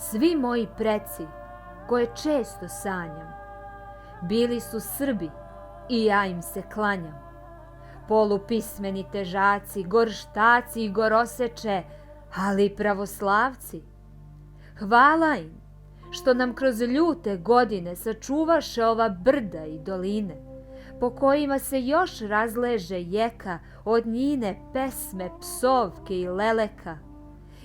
Svi moji preci, koje često sanjam, bili su Srbi i ja im se klanjam. Polupismeni težaci, gorštaci i goroseče, ali i pravoslavci. Hvala im što nam kroz ljute godine sačuvaše ova brda i doline, po kojima se još razleže jeka od njine pesme, psovke i leleka,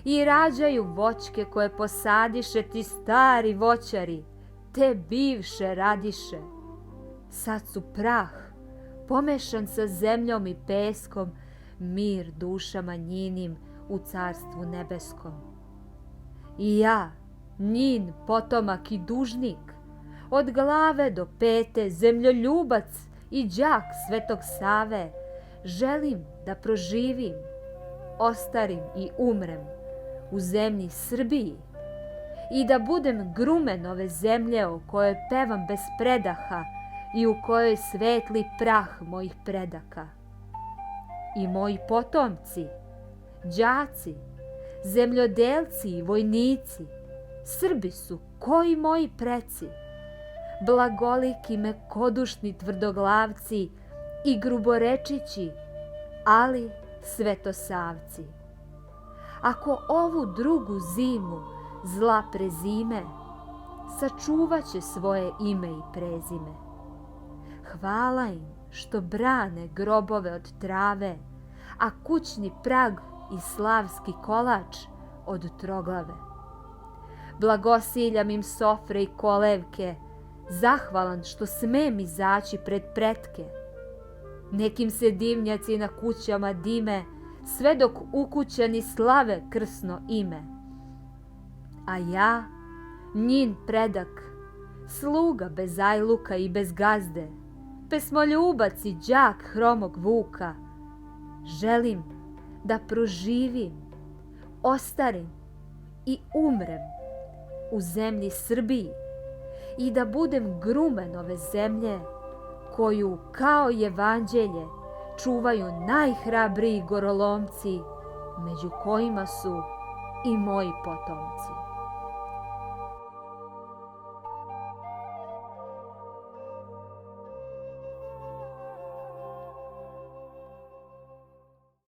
i rađaju voćke koje posadiše ti stari voćari, te bivše radiše. Sad su prah, pomešan sa zemljom i peskom, mir dušama njinim u carstvu nebeskom. I ja, njin potomak i dužnik, od glave do pete, zemljoljubac i đak Svetog Save, želim da proživim, ostarim i umrem u zemlji Srbiji i da budem grumen ove zemlje o kojoj pevam bez predaha i u kojoj svetli prah mojih predaka. I moji potomci, đaci, zemljodelci i vojnici, Srbi su koji moji preci, blagoliki mekodušni tvrdoglavci i gruborečići, ali svetosavci. Ako ovu drugu zimu zla prezime, sačuvaće svoje ime i prezime. Hvala im što brane grobove od trave, a kućni prag i slavski kolač od troglave. Blagosiljam im sofre i kolevke, zahvalan što smem izaći pred pretke. Nekim se dimnjaci na kućama dime, sve dok ukućani slave krsno ime. A ja, njin predak, sluga bez ajluka i bez gazde, pesmoljubac i đak hromog vuka, želim da proživim, ostarim i umrem u zemlji Srbiji i da budem grumen ove zemlje koju kao evanđelje čuvaju najhrabriji gorolomci, među kojima su i moji potomci.